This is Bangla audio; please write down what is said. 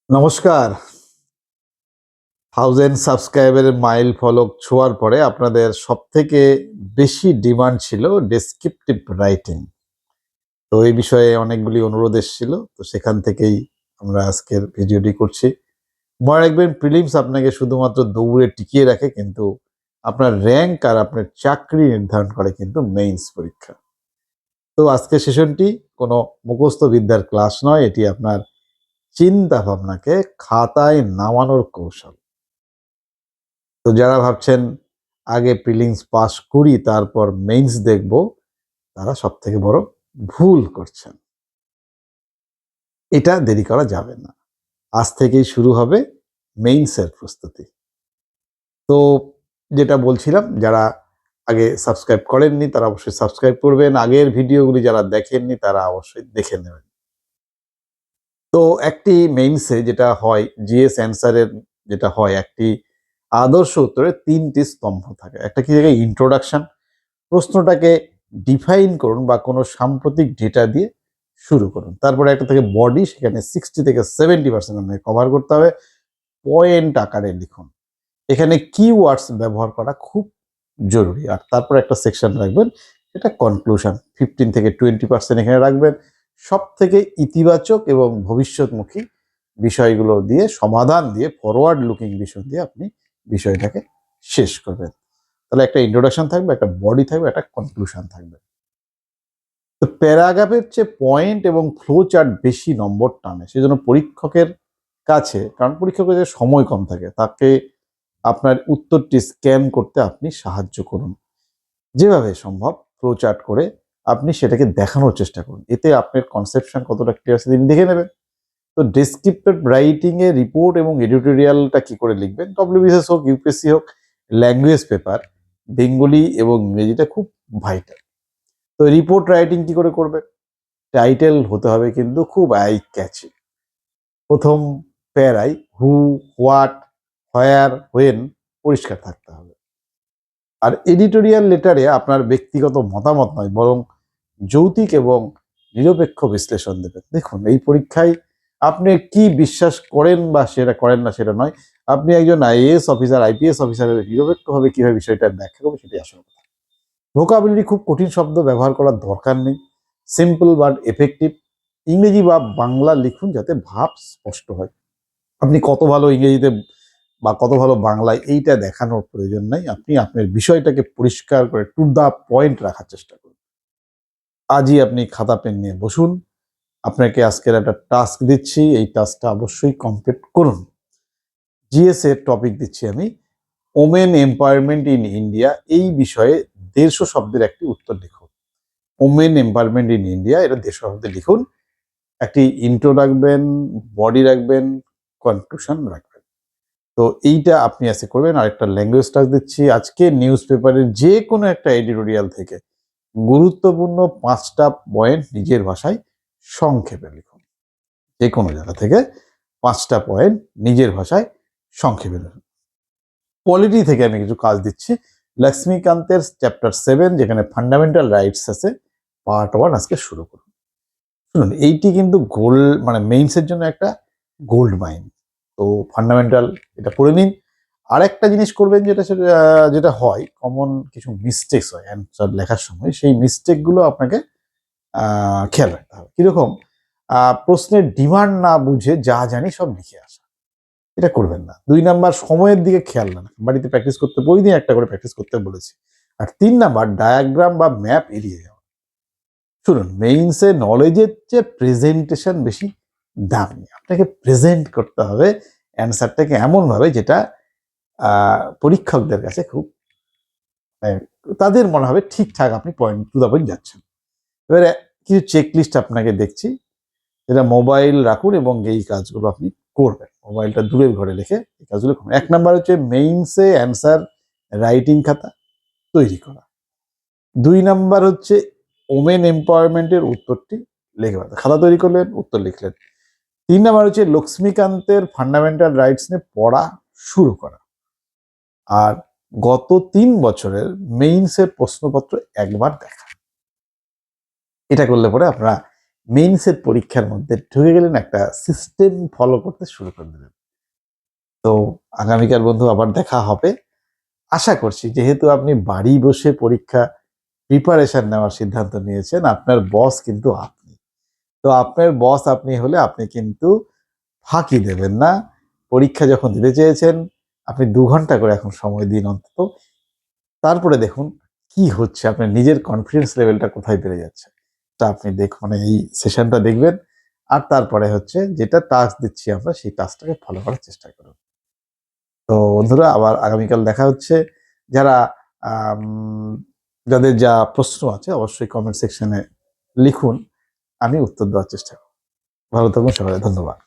নমস্কার। 1000 সাবস্ক্রাইবারের মাইল ফলক ছোঁয়ার পরে আপনাদের সবথেকে বেশি ডিমান্ড ছিল ডেসক্রিপটিভ রাইটিং। তো এই বিষয়ে অনেকগুলি অনুরোধ এসেছিল। তো সেখান থেকেই আমরা আজকের ভিডিওটি করছি। মনে রাখবেন, প্রিলিমস আপনাকে শুধুমাত্র দৌড়ে টিকিয়ে রাখে, কিন্তু আপনার র্যাঙ্ক আর আপনার চাকরি নির্ধারণ করে কিন্তু মেইনস পরীক্ষা। তো আজকের সেশনটি কোনো মুখস্থ বিদ্যার ক্লাস নয়, এটি আপনার চিন্তা ভাবনাকে খাতায় নামানোর কৌশল। তো যারা ভাবছেন আগে প্রিলিমস পাস করি তারপর মেইনস দেখব, তারা সব থেকে বড় ভুল করছেন। এটা দেরি করা যাবে না। আজ থেকেই শুরু হবে মেইনসের প্রস্তুতি। তো যেটা বলছিলাম, যারা আগে সাবস্ক্রাইব করেননি তারা অবশ্যই সাবস্ক্রাইব করবেন। আগের ভিডিওগুলি যারা দেখেননি তারা অবশ্যই দেখে নেবেন। তো একটি মেইনসে যেটা হয়, জিএস অ্যান্সারের যেটা হয়, একটি আদর্শ উত্তরে ৩টি স্তম্ভ থাকে। একটা কি থাকে? ইন্ট্রোডাকশন। প্রশ্নটাকে ডিফাইন করুন বা কোনো সাম্প্রতিক ডেটা দিয়ে শুরু করুন। তারপরে একটা থেকে বডি, সেখানে 60 থেকে 70% আপনাকে কভার করতে হবে। পয়েন্ট আকারে লিখুন। এখানে কিওয়ার্ডস ব্যবহার করা খুব জরুরি। আর তারপরে একটা সেকশন রাখবেন, এটা কনক্লুশন। 15 থেকে 20% এখানে রাখবেন। সব থেকে ইতিবাচক এবং ভবিষ্যৎমুখী বিষয়গুলো দিয়ে, সমাধান দিয়ে, ফরওয়ার্ড লুকিং বিষয় দিয়ে আপনি বিষয়টাকে শেষ করবেন। তাহলে একটা ইন্ট্রোডাকশন থাকবে, একটা বডি থাকবে, একটা কনক্লুশন থাকবে। তো প্যারাগ্রাফের চেয়ে পয়েন্ট এবং ফ্লো চার্ট বেশি নম্বর টানে। সেজন্য পরীক্ষকের কাছে, কারণ পরীক্ষকের যে সময় কম থাকে, তাকে আপনার উত্তরটি স্ক্যান করতে আপনি সাহায্য করুন। যেভাবে সম্ভব ফ্লো চার্ট করে আপনি সেটাকে দেখানোর চেষ্টা করুন। এতে আপনার কনসেপশন কতটা ক্লিয়ার আছে তিনি দেখে নেবেন। তো ডেসক্রিপটিভ রাইটিং এ রিপোর্ট এবং এডিটোরিয়ালটা কি করে লিখবেন? ডব্লিউবিসিএস হোক, ইউপিএসসি হোক, ল্যাঙ্গুয়েজ পেপার, বেঙ্গলি এবং ইংরেজিটা খুব ভাইটাল। তো রিপোর্ট রাইটিং কি করে করবেন? টাইটেল হতে হবে কিন্তু খুব আই ক্যাচি। প্রথম প্যারায় হু, হোয়াট, হোয়ার, হোয়েন পরিষ্কার থাকতে হবে। আর এডিটোরিয়াল লেটারে আপনার ব্যক্তিগত মতামত নয়, বরং যৌক্তিক এবং নিরপেক্ষ বিশ্লেষণ দেবেন। দেখুন, এই পরীক্ষায় আপনি কি বিশ্বাস করেন বা সেটা করেন না সেটা নয়, আপনি একজন আইএএস অফিসার, আইপিএস অফিসারের নিরপেক্ষভাবে কিভাবে বিষয়টা ব্যাখ্যা করবে সেটাই আসল কথা। ভোকাবুলারি খুব কঠিন শব্দ ব্যবহার করার দরকার নেই। সিম্পল বাট এফেক্টিভ ইংরেজি বা বাংলা লিখুন, যাতে ভাব স্পষ্ট হয়। আপনি কত ভালো ইংরেজিতে বা কত ভালো বাংলায় এইটা দেখানোর প্রয়োজন নাই। আপনি আপনার বিষয়টাকে পরিষ্কার করে টু দ্য পয়েন্ট রাখার চেষ্টা করুন। আজই আপনি খাতা পেন নিয়ে বসুন। আপনাকে আজকের একটা টাস্ক দিচ্ছি, এই টাস্কটা অবশ্যই কমপ্লিট করুন। জিএস এর টপিক দিচ্ছি আমি, ওমেন এম্পাওয়ারমেন্ট ইন ইন্ডিয়া। এই বিষয়ে 150 শব্দের একটি উত্তর লিখুন। ওমেন এম্পাওয়ারমেন্ট ইন ইন্ডিয়া, এটা 150 শব্দে লিখুন। একটি ইন্ট্রো রাখবেন, বডি রাখবেন, কনক্লুশন রাখবেন। তো এইটা আপনি আজকে করবেন। আরেকটা ল্যাঙ্গুয়েজ টাস্ক দিচ্ছি, আজকে নিউজ পেপারের যে কোনো একটা এডিটোরিয়াল থেকে গুরুত্বপূর্ণ 5টা পয়েন্ট নিজের ভাষায় সংক্ষেপে লিখুন। যে কোনো জায়গা থেকে 5টা পয়েন্ট নিজের ভাষায় সংক্ষেপে লিখুন। পলিটি থেকে আমি কিছু কাজ দিচ্ছি। লক্ষ্মীকান্তের চ্যাপ্টার 7, যেখানে ফান্ডামেন্টাল রাইটস আছে, পার্ট 1 আজকে শুরু করুন। শুনুন, এইটি কিন্তু গোল্ড, মানে মেইনসের জন্য একটা গোল্ড মাইন। তো ফান্ডামেন্টাল এটা পড়ে নিন। আরেকটা জিনিস করবেন, যেটা হয়, কমন কিছু মিস্টেকস হয় অ্যান্সার লেখার সময়, সেই মিস্টেকগুলো আপনাকে খেয়াল রাখতে হবে। কিরকম? প্রশ্নের ডিমান্ড না বুঝে যা জানি সব লিখে আসা, এটা করবেন না। 2 নাম্বার, সময়ের দিকে খেয়াল না রাখা। বাড়িতে প্র্যাকটিস করতে, প্রতিদিন একটা করে প্র্যাকটিস করতে বলেছি। আর 3 নাম্বার, ডায়াগ্রাম বা ম্যাপ এড়িয়ে যাওয়া। শুনুন, মেইনসে নলেজের চেয়ে প্রেজেন্টেশন বেশি দামি। আপনাকে প্রেজেন্ট করতে হবে অ্যান্সারটাকে এমনভাবে যেটা পরীক্ষকদের কাছে খুব, মানে, তাদের মনে হবে ঠিকঠাক আপনি পয়েন্ট টু দ্য পয়েন্ট যাচ্ছেন। এবারে কিছু চেকলিস্ট আপনাকে দেখছি, যেটা মোবাইল রাখুন এবং এই কাজগুলো আপনি করবেন। মোবাইলটা দূরের ঘরে রেখে এই কাজগুলো করুন। 1 নাম্বার হচ্ছে মেইনসে অ্যান্সার রাইটিং খাতা তৈরি করা। 2 নাম্বার হচ্ছে ওমেন এম্পাওয়ারমেন্টের উত্তরটি লিখে ফেলা। খাতা তৈরি করলেন, উত্তর লিখলেন। 3 নাম্বার হচ্ছে লক্ষ্মীকান্তের ফান্ডামেন্টাল রাইটস নিয়ে পড়া শুরু করা। আর গত 3 বছরের মেইনসের প্রশ্নপত্র একবার দেখা। এটা করলে পরে আপনারা মেইনসের পরীক্ষার মধ্যে ঢুকে গেলেন, একটা সিস্টেম ফলো করতে শুরু করে দিলেন। তো আগামীকাল বন্ধু আবার দেখা হবে। আশা করছি যেহেতু আপনি বাড়ি বসে পরীক্ষা প্রিপারেশন নেওয়ার সিদ্ধান্ত নিয়েছেন, আপনার বস কিন্তু আপনি। তো আপনার বস আপনি হলে আপনি কিন্তু ফাঁকি দেবেন না। পরীক্ষা যখন দিতে চেয়েছেন, আপনি ২ ঘন্টা করে এখন সময় দিন অন্তত। তারপরে দেখুন কি হচ্ছে, আপনার নিজের কনফিডেন্স লেভেলটা কোথায় বেড়ে যাচ্ছে। তা আপনি দেখুন, এই সেশনটা দেখবেন। আর তারপরে হচ্ছে যেটা টাস্ক দিচ্ছি আমরা, সেই টাস্কটাকে ফলো করার চেষ্টা করুন। তো বন্ধুরা আবার আগামীকাল দেখা হচ্ছে। যারা আম যাদের যা প্রশ্ন আছে অবশ্যই কমেন্ট সেকশনে লিখুন। আমি উত্তর দেওয়ার চেষ্টা করব। ভালো থাকুন সবাই। ধন্যবাদ।